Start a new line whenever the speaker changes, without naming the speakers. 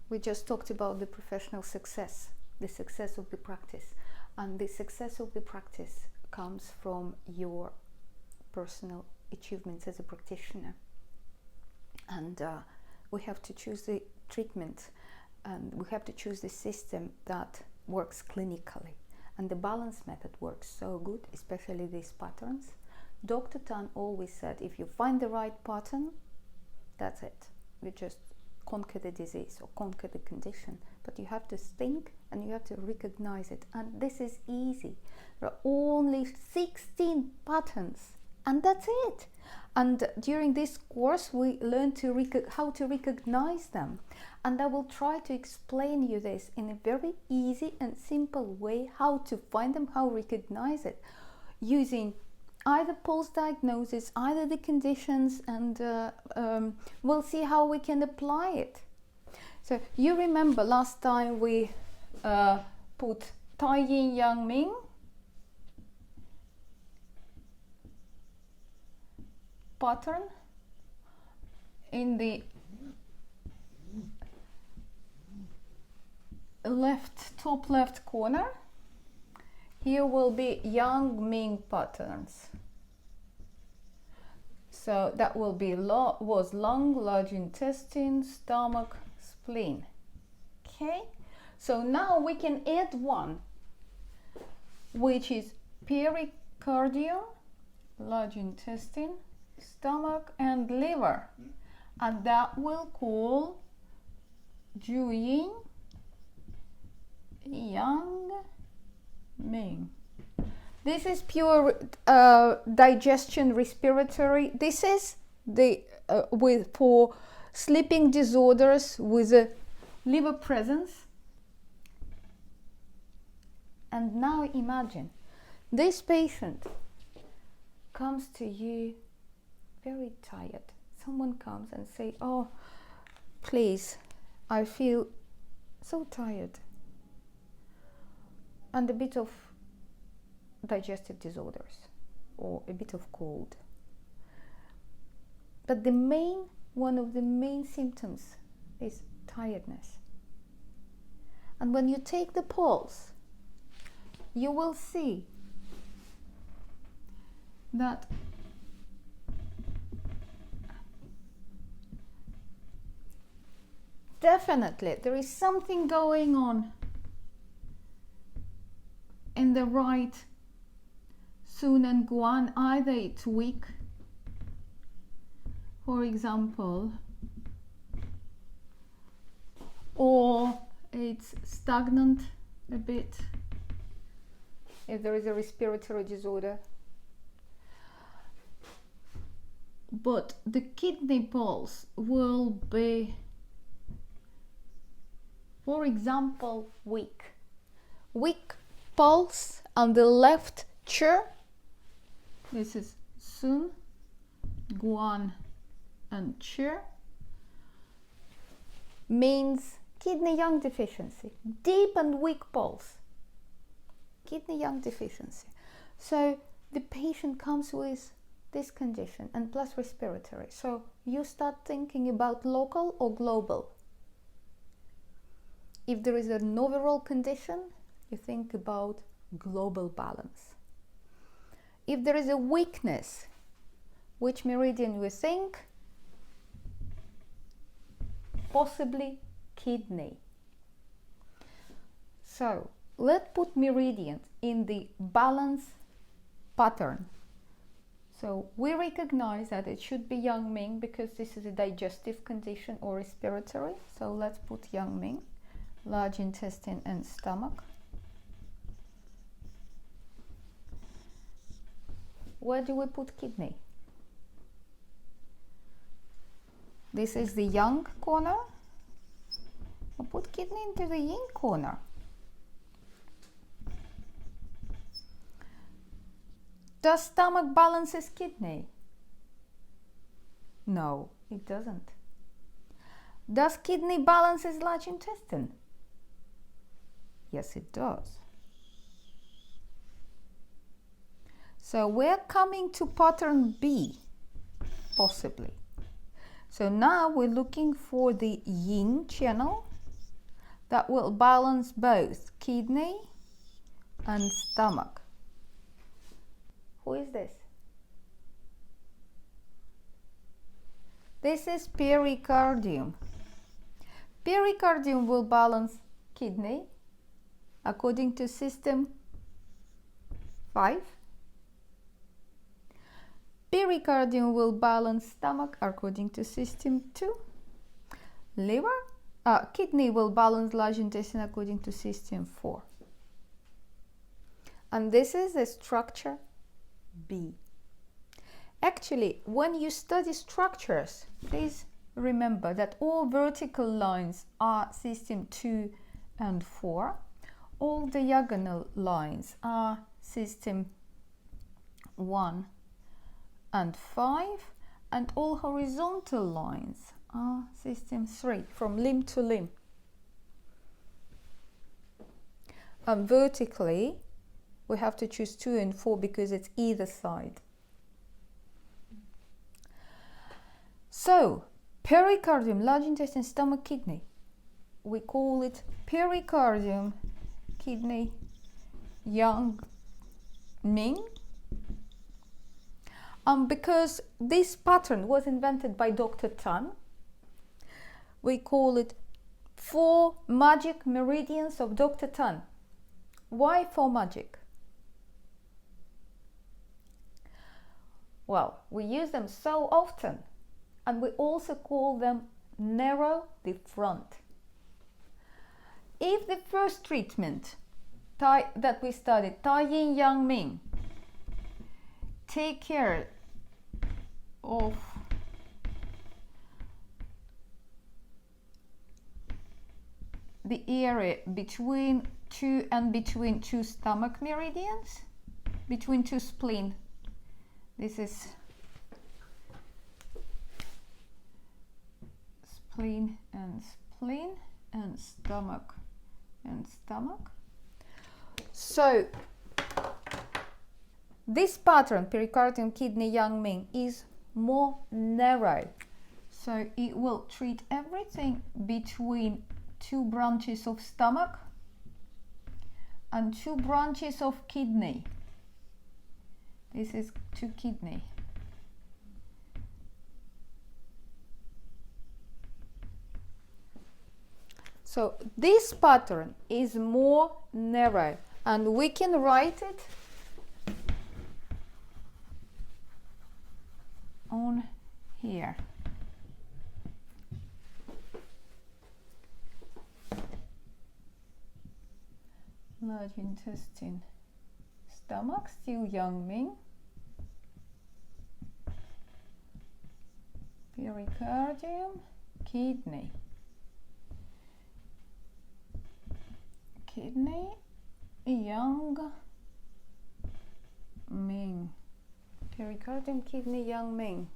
We just talked about the professional success, the success of the practice. And the success of the practice comes from your personal achievements as a practitioner. And we have to choose the treatment, and we have to choose the system that works clinically. And the balance method works so good, especially these patterns. Dr. Tan always said, if you find the right pattern, that's it. You just conquer the disease or conquer the condition. But you have to think and you have to recognize it. And this is easy. There are only 16 patterns, and that's it. And during this course, we learn how to recognize them. And I will try to explain you this in a very easy and simple way, how to find them, how to recognize it, using either pulse diagnosis, either the conditions, and we'll see how we can apply it. So you remember last time we put Tai Yin Yang Ming, pattern in the top left corner. Here will be Yang Ming patterns. So that will be was lung, large intestine, stomach, spleen. Okay, so now we can add one, which is pericardium, large intestine, stomach, and liver, and that will call Ju Yin Yang Ming. This is pure digestion, respiratory. This is the for sleeping disorders with a liver presence. And now imagine this patient comes to you very tired. Someone comes and say, "Oh, please, I feel so tired and a bit of digestive disorders or a bit of cold." But one of the main symptoms is tiredness. And when you take the pulse, you will see that definitely there is something going on in the right Sun and Guan. Either it's weak, for example, or it's stagnant a bit if there is a respiratory disorder. But the kidney pulse will be, for example, weak pulse on the left chair. This is Sun, Guan, and chair. Means kidney yang deficiency. Deep and weak pulse. Kidney yang deficiency. So the patient comes with this condition and plus respiratory. So you start thinking about local or global. If there is an overall condition, you think about global balance. If there is a weakness, which meridian we think? Possibly kidney. So let's put meridians in the balance pattern. So we recognize that it should be Yang Ming because this is a digestive condition or respiratory. So let's put Yang Ming, large intestine and stomach. Where do we put kidney? This is the Yang corner. We'll put kidney into the Yin corner. Does stomach balances kidney? No, it doesn't. Does kidney balances large intestine? Yes, it does. So we're coming to pattern B, possibly. So now we're looking for the Yin channel. that will balance both kidney and stomach. Who is this? This is pericardium. Pericardium will balance kidney according to system 5. Pericardium will balance stomach according to system 2. Kidney will balance large intestine according to system 4. And this is the structure B. Actually, when you study structures, please remember that all vertical lines are system 2 and 4. All diagonal lines are system 1 and 5. And all horizontal lines are system 3, from limb to limb. And vertically, we have to choose 2 and 4 because it's either side. So, pericardium, large intestine, stomach, kidney. We call it pericardium, kidney, Yang Ming. Because this pattern was invented by Dr. Tan, we call it 4 magic meridians of Dr. Tan. Why 4 magic? Well, we use them so often, and we also call them narrow the front. If the first treatment that we studied, Tai Yin Yang Ming, take care of the area between two stomach meridians, between 2 spleen. This is spleen and stomach and stomach. So this pattern, pericardium, kidney, Yang Ming, is more narrow. So it will treat everything between 2 branches of stomach and 2 branches of kidney. This is 2 kidney. So this pattern is more narrow, and we can write it on here. Large intestine, stomach, still Yang Ming. Pericardium, kidney. Kidney, Yang Ming. Pericardium, kidney, Yang Ming.